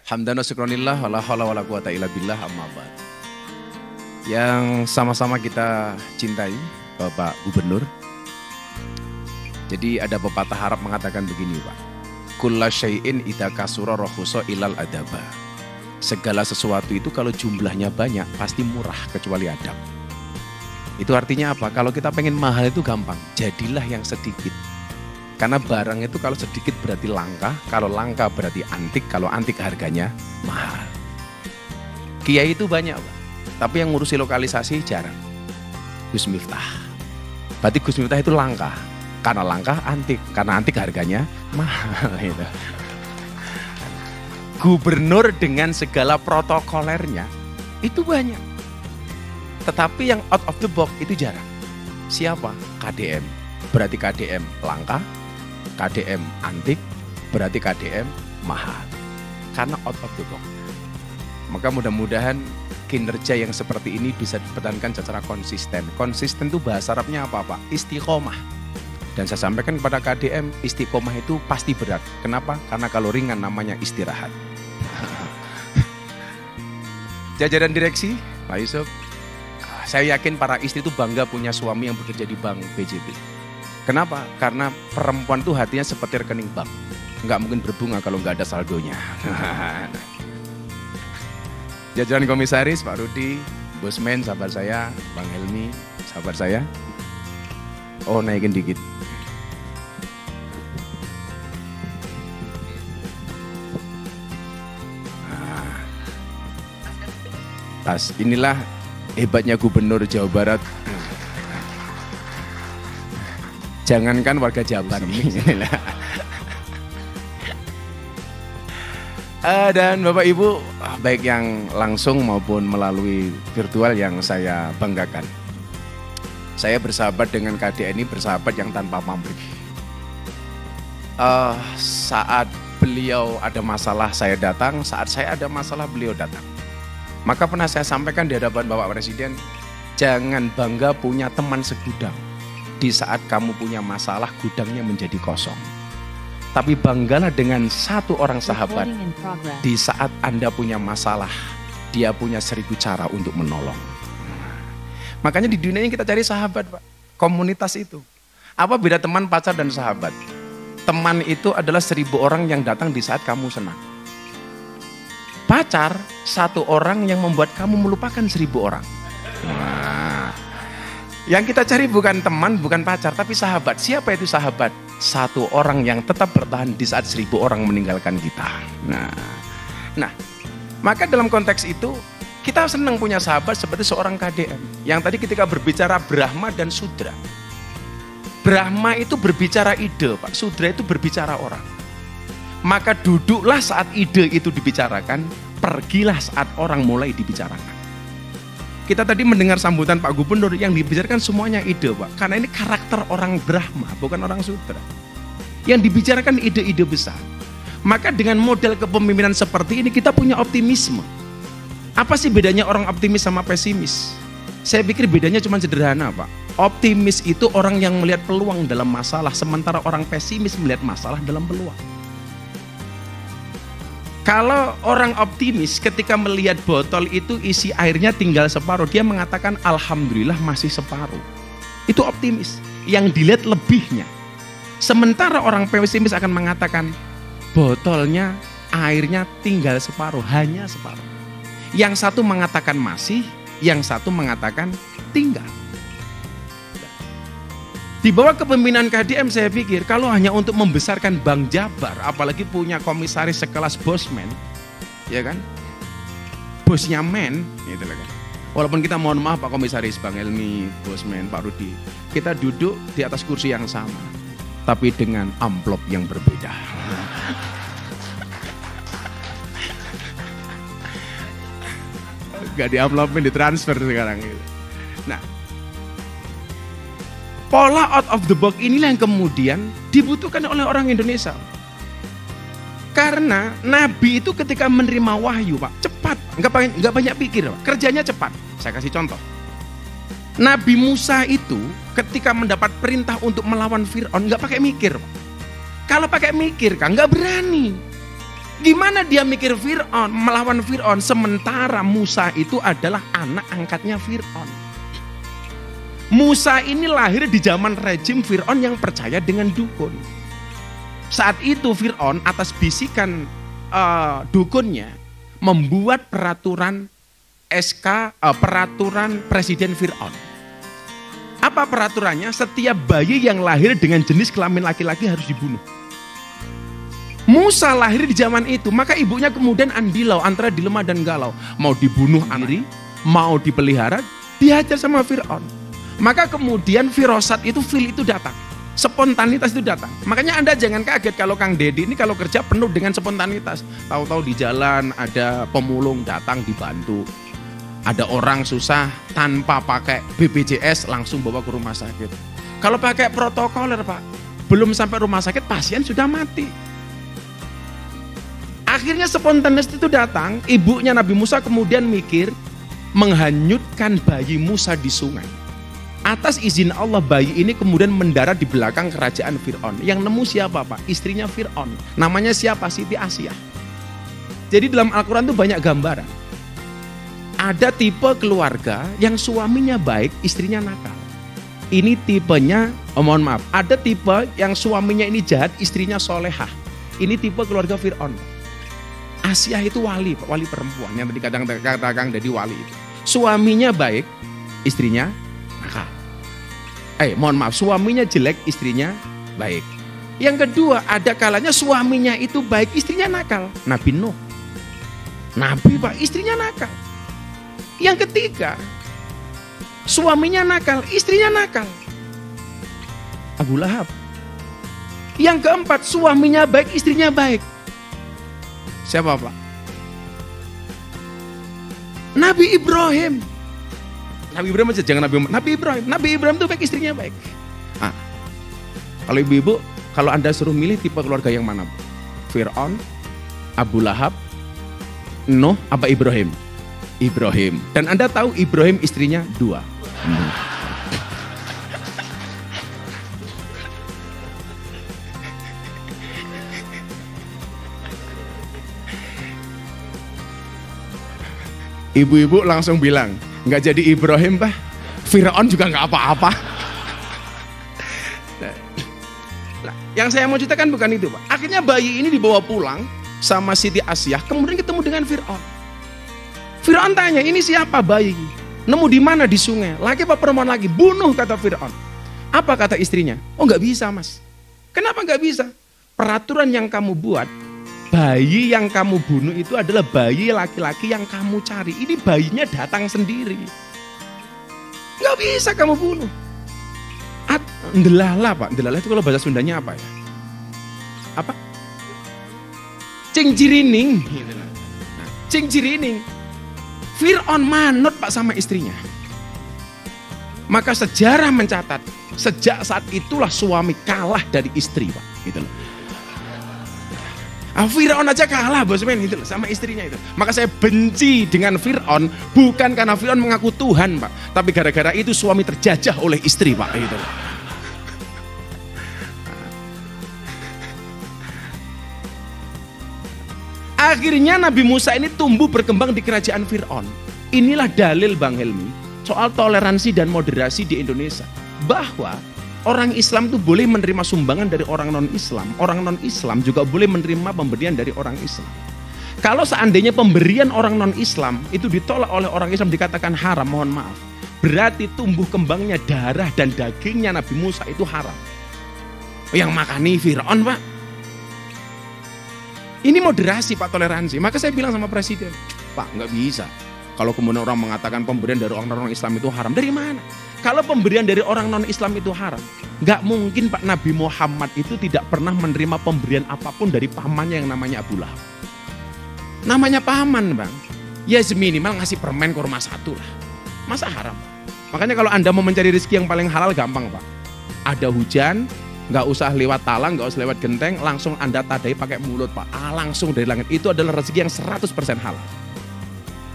Hamdan wa syukronillah wala haula wala quwata illa billah amma ba'd. Yang sama-sama kita cintai Bapak Gubernur. Jadi ada pepatah Arab mengatakan begini, Pak. Kulla syai'in idza kasura rahusa ilal adaba. Segala sesuatu itu kalau jumlahnya banyak pasti murah kecuali adab. Itu artinya apa? Kalau kita pengen mahal itu gampang, jadilah yang sedikit. Karena barang itu kalau sedikit berarti langka, kalau langka berarti antik, kalau antik harganya mahal. Kiai itu banyak, Pak. Tapi yang ngurusi lokalisasi jarang. Gus Miftah. Berarti Gus Miftah itu langka. Karena langka antik, karena antik harganya mahal. Gitu. Gubernur dengan segala protokolernya itu banyak. Tetapi yang out of the box itu jarang. Siapa? KDM. Berarti KDM langka. KDM antik, berarti KDM mahal. Karena out of the box. Maka mudah-mudahan kinerja yang seperti ini bisa dipertahankan secara konsisten. Konsisten itu bahasa Arabnya apa, Pak? Istiqomah. Dan saya sampaikan kepada KDM, istiqomah itu pasti berat. Kenapa? Karena kalau ringan namanya istirahat. Jajaran direksi, Pak Yusuf, saya yakin para istri itu bangga punya suami yang bekerja di bank BJB. Kenapa? Karena perempuan tuh hatinya seperti rekening bank. Nggak mungkin berbunga kalau nggak ada saldonya. Jajaran komisaris, Pak Rudi, Bosmen, sahabat saya, Bang Helmi, sahabat saya. Oh, naikin dikit. Tas, inilah hebatnya Gubernur Jawa Barat. Jangankan warga Jabar dan Bapak Ibu, baik yang langsung maupun melalui virtual yang saya banggakan. Saya bersahabat dengan KDN ini bersahabat yang tanpa pamrih. Saat beliau ada masalah saya datang, saat saya ada masalah beliau datang. Maka pernah saya sampaikan di hadapan Bapak Presiden, jangan bangga punya teman segudang. Di saat kamu punya masalah, gudangnya menjadi kosong. Tapi banggalah dengan satu orang sahabat. Di saat Anda punya masalah, dia punya 1000 cara untuk menolong. Makanya di dunia ini kita cari sahabat, Pak. Komunitas itu. Apa beda teman, pacar, dan sahabat? Teman itu adalah 1000 orang yang datang di saat kamu senang. Pacar, 1 orang yang membuat kamu melupakan 1000 orang. Yang kita cari bukan teman, bukan pacar, tapi sahabat. Siapa itu sahabat? 1 orang yang tetap bertahan di saat 1000 orang meninggalkan kita. Nah, maka dalam konteks itu, kita senang punya sahabat seperti seorang KDM. Yang tadi ketika berbicara Brahma dan Sudra. Brahma itu berbicara ide, Pak. Sudra itu berbicara orang. Maka duduklah saat ide itu dibicarakan, pergilah saat orang mulai dibicarakan. Kita tadi mendengar sambutan Pak Gubernur yang dibicarakan semuanya ide, Pak. Karena ini karakter orang Brahma, bukan orang Sudra. Yang dibicarakan ide-ide besar. Maka dengan model kepemimpinan seperti ini kita punya optimisme. Apa sih bedanya orang optimis sama pesimis? Saya pikir bedanya cuma sederhana, Pak. Optimis itu orang yang melihat peluang dalam masalah, sementara orang pesimis melihat masalah dalam peluang. Kalau orang optimis ketika melihat botol itu isi airnya tinggal separuh, dia mengatakan alhamdulillah masih separuh. Itu optimis, yang dilihat lebihnya. Sementara orang pesimis akan mengatakan botolnya, airnya tinggal separuh, hanya separuh. Yang satu mengatakan masih, yang satu mengatakan tinggal. Di bawah kepemimpinan KDM saya pikir kalau hanya untuk membesarkan Bank Jabar, apalagi punya komisaris sekelas Bosman, ya kan? Bosnya men, gitu kan. Walaupun kita mohon maaf Pak Komisaris, Bang Helmi, Bosman, Pak Rudi, kita duduk di atas kursi yang sama, tapi dengan amplop yang berbeda. Gak di amplopin, ditransfer sekarang gitu. Nah, pola out of the box inilah yang kemudian dibutuhkan oleh orang Indonesia. Karena Nabi itu ketika menerima wahyu, Pak, cepat, nggak banyak pikir, Pak. Kerjanya cepat. Saya kasih contoh. Nabi Musa itu ketika mendapat perintah untuk melawan Fir'aun nggak pakai mikir, Pak. Kalau pakai mikir kan nggak berani. Gimana dia mikir Fir'aun, melawan Fir'aun, sementara Musa itu adalah anak angkatnya Fir'aun. Musa ini lahir di zaman rejim Fir'aun yang percaya dengan dukun. Saat itu Fir'aun atas bisikan dukunnya membuat peraturan peraturan Presiden Fir'aun. Apa peraturannya? Setiap bayi yang lahir dengan jenis kelamin laki-laki harus dibunuh. Musa lahir di zaman itu, maka ibunya kemudian andilau antara dilema dan galau. Mau dibunuh anaknya, mau dipelihara, dihajar sama Fir'aun. Maka kemudian firosat itu, feel itu datang. Spontanitas itu datang. Makanya Anda jangan kaget kalau Kang Deddy ini kalau kerja penuh dengan spontanitas. Tahu-tahu di jalan ada pemulung datang dibantu. Ada orang susah tanpa pakai BPJS langsung bawa ke rumah sakit. Kalau pakai protokoler Pak, belum sampai rumah sakit pasien sudah mati. Akhirnya spontanis itu datang, ibunya Nabi Musa kemudian mikir menghanyutkan bayi Musa di sungai. Atas izin Allah bayi ini kemudian mendarat di belakang kerajaan Fir'aun. Yang nemu siapa Pak? Istrinya Fir'aun. Namanya siapa? Siti Asyah. Jadi dalam Al-Quran itu banyak gambaran. Ada tipe keluarga yang suaminya baik, istrinya nakal. Ini tipenya, mohon maaf, ada tipe yang suaminya ini jahat, istrinya solehah. Ini tipe keluarga Fir'aun. Asyah itu wali perempuan yang tadi kadang-kadang jadi wali itu. Suaminya baik, istrinya nakal. Mohon maaf, suaminya jelek, istrinya baik. Yang kedua, ada kalanya suaminya itu baik, istrinya nakal. Nabi Nuh. Nabi Pak, istrinya nakal. Yang ketiga, suaminya nakal, istrinya nakal. Abu Lahab. Yang keempat, suaminya baik, istrinya baik. Siapa Pak? Nabi Ibrahim. Nabi Ibrahim aja, jangan Nabi Ibrahim. Nabi Ibrahim itu baik, istrinya baik. Nah, kalau ibu-ibu, kalau Anda suruh milih tipe keluarga yang mana? Fir'aun, Abu Lahab, Nuh, apa Ibrahim? Ibrahim. Dan Anda tahu Ibrahim istrinya 2. Ibu-ibu langsung bilang, nggak jadi Ibrahim Pak, Fir'aun juga nggak apa-apa. Nah, yang saya mau ceritakan bukan itu Pak. Akhirnya bayi ini dibawa pulang sama Siti Asyah, kemudian ketemu dengan Fir'aun. Fir'aun tanya, ini siapa bayi? Nemu di mana? Di sungai. Laki apa perempuan lagi? Bunuh, kata Fir'aun. Apa kata istrinya? Oh nggak bisa Mas. Kenapa nggak bisa? Peraturan yang kamu buat, bayi yang kamu bunuh itu adalah bayi laki-laki yang kamu cari. Ini bayinya datang sendiri. Nggak bisa kamu bunuh. Ndelala Pak. Ndelala itu kalau bahasa Sundanya apa ya? Apa? Cingcirining. Nah, cingcirining. Fir'aun manut Pak sama istrinya. Maka sejarah mencatat, sejak saat itulah suami kalah dari istri Pak. Gitu loh. Fir'aun aja kalah bosmen gitu loh, sama istrinya itu. Maka saya benci dengan Fir'aun bukan karena Fir'aun mengaku Tuhan Pak, tapi gara-gara itu suami terjajah oleh istri Pak gitu loh. Akhirnya Nabi Musa ini tumbuh berkembang di kerajaan Fir'aun. Inilah dalil Bang Helmi soal toleransi dan moderasi di Indonesia, bahwa orang Islam itu boleh menerima sumbangan dari orang non-Islam. Orang non-Islam juga boleh menerima pemberian dari orang Islam. Kalau seandainya pemberian orang non-Islam itu ditolak oleh orang Islam dikatakan haram, mohon maaf. Berarti tumbuh kembangnya darah dan dagingnya Nabi Musa itu haram. Yang makani Fir'aun Pak. Ini moderasi Pak, toleransi. Maka saya bilang sama Presiden, Pak nggak bisa. Kalau kemudian orang mengatakan pemberian dari orang non-Islam itu haram, dari mana? Kalau pemberian dari orang non-Islam itu haram, nggak mungkin Pak Nabi Muhammad itu tidak pernah menerima pemberian apapun dari pamannya yang namanya Abu Lahab. Namanya paman Bang, ya seminimal ngasih permen kurma 1 lah. Masa haram? Makanya kalau Anda mau mencari rezeki yang paling halal gampang Pak. Ada hujan, nggak usah lewat talang, nggak usah lewat genteng, langsung Anda tadai pakai mulut Pak. Langsung dari langit. Itu adalah rezeki yang 100% halal.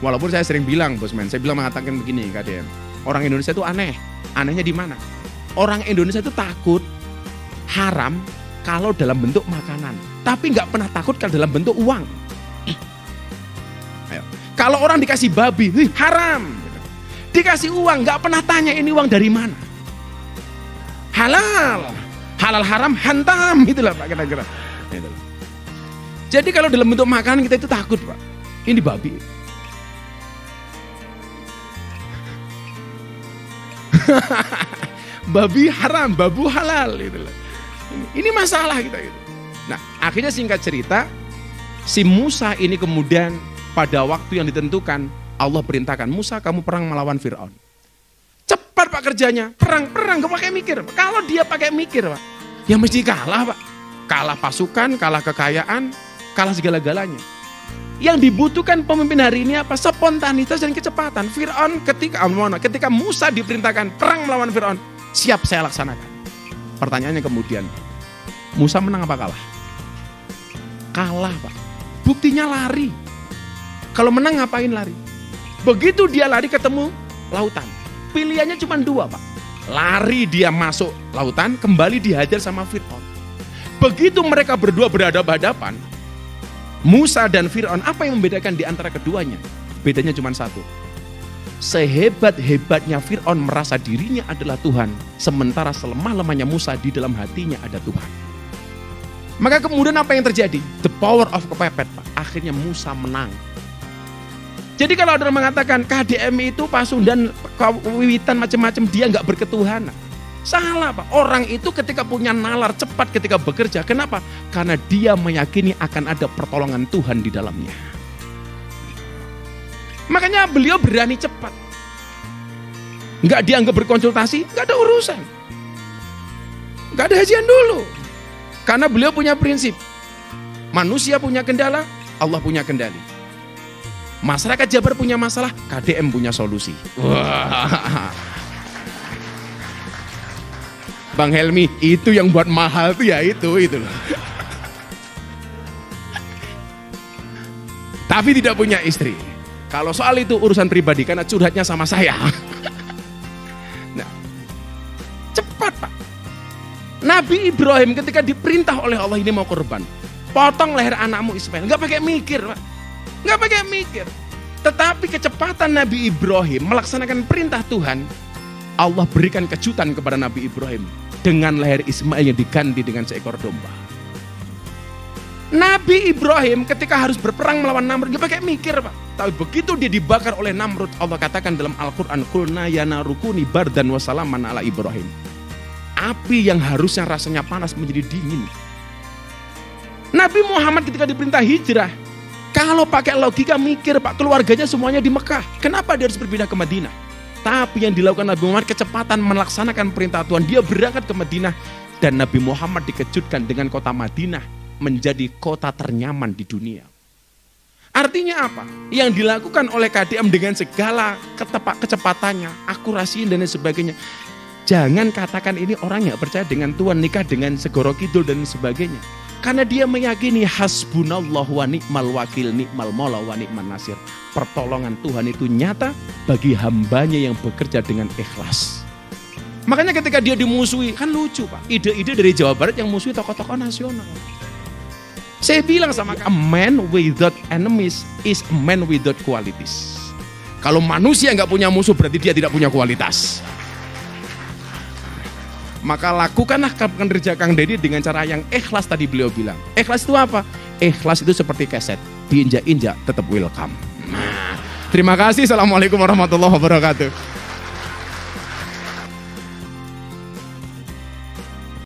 Walaupun saya sering bilang bosman, saya bilang mengatakan begini KDM. Orang Indonesia itu aneh. Anehnya di mana? Orang Indonesia itu takut haram kalau dalam bentuk makanan. tapi nggak pernah takut kalau dalam bentuk uang. Ayo. Kalau orang dikasih babi, haram. Dikasih uang, nggak pernah tanya ini uang dari mana. Halal, halal haram, hantam, itulah Pak kira-kira. Jadi kalau dalam bentuk makanan kita itu takut Pak. Ini babi. Babi haram, babu halal, itulah. Ini masalah kita itu. Nah, akhirnya singkat cerita, si Musa ini kemudian pada waktu yang ditentukan Allah perintahkan, Musa kamu perang melawan Fir'aun. Cepat Pak kerjanya, perang, gak pakai mikir. Kalau dia pakai mikir Pak, ya mesti kalah Pak. Kalah pasukan, kalah kekayaan, kalah segala-galanya. Yang dibutuhkan pemimpin hari ini apa? Spontanitas dan kecepatan. Fir'aun ketika Musa diperintahkan perang melawan Fir'aun, siap saya laksanakan. Pertanyaannya kemudian, Musa menang apa kalah? Kalah Pak. Buktinya lari. Kalau menang ngapain lari? Begitu dia lari ketemu lautan. Pilihannya cuma dua Pak. Lari dia masuk lautan, kembali dihajar sama Fir'aun. Begitu mereka berdua berhadapan-hadapan, Musa dan Fir'aun, apa yang membedakan di antara keduanya? Bedanya cuma satu. Sehebat-hebatnya Fir'aun merasa dirinya adalah Tuhan, sementara selemah-lemahnya Musa di dalam hatinya ada Tuhan. Maka kemudian apa yang terjadi? The power of kepepet Pak. Akhirnya Musa menang. Jadi kalau ada orang mengatakan KDM itu Pasundan, Wiwitan macam-macam, dia nggak berketuhanan. Salah Pak. Orang itu ketika punya nalar cepat ketika bekerja. Kenapa? Karena dia meyakini akan ada pertolongan Tuhan di dalamnya. Makanya beliau berani cepat. Nggak dianggap berkonsultasi, nggak ada urusan. Nggak ada hajian dulu. Karena beliau punya prinsip. Manusia punya kendala, Allah punya kendali. Masyarakat Jabar punya masalah, KDM punya solusi. Wah. Bang Helmi, itu yang buat mahal tuh ya itu loh. Tapi tidak punya istri. Kalau soal itu urusan pribadi karena curhatnya sama saya. Nah, cepat Pak. Nabi Ibrahim ketika diperintah oleh Allah ini mau korban, potong leher anakmu Ismail, nggak pakai mikir Pak. Nggak pakai mikir. Tetapi kecepatan Nabi Ibrahim melaksanakan perintah Tuhan, Allah berikan kejutan kepada Nabi Ibrahim dengan leher Ismail yang diganti dengan seekor domba. Nabi Ibrahim ketika harus berperang melawan Namrud nggak pakai mikir Pak. Tapi begitu dia dibakar oleh Namrud, Allah katakan dalam Al-Quran, Qulna ya narukuni bardan wa salaman ala Ibrahim. Api yang harusnya rasanya panas menjadi dingin. Nabi Muhammad ketika diperintah hijrah, kalau pakai logika mikir Pak, keluarganya semuanya di Mekah. Kenapa dia harus berpindah ke Madinah? Tapi yang dilakukan Nabi Muhammad kecepatan melaksanakan perintah Tuhan. Dia berangkat ke Madinah dan Nabi Muhammad dikejutkan dengan kota Madinah menjadi kota ternyaman di dunia. Artinya apa? Yang dilakukan oleh KDM dengan segala kecepatannya, akurasi dan sebagainya. Jangan katakan ini orang yang percaya dengan Tuhan, nikah dengan segoro kidul dan sebagainya. Karena dia meyakini hasbunallah wa ni'mal wakil, ni'mal maula wa ni'man nasir. Pertolongan Tuhan itu nyata bagi hambanya yang bekerja dengan ikhlas. Makanya ketika dia dimusuhi, kan lucu Pak. Ide-ide dari Jawa Barat yang musuhi tokoh-tokoh nasional. Saya bilang sama kamu, a man without enemies is a man without qualities. Kalau manusia nggak punya musuh berarti dia tidak punya kualitas. Maka lakukanlah kerja Kang Deddy dengan cara yang ikhlas tadi beliau bilang. Ikhlas itu apa? Ikhlas itu seperti keset, diinjak-injak tetap welcome. Nah, terima kasih. Assalamualaikum warahmatullahi wabarakatuh.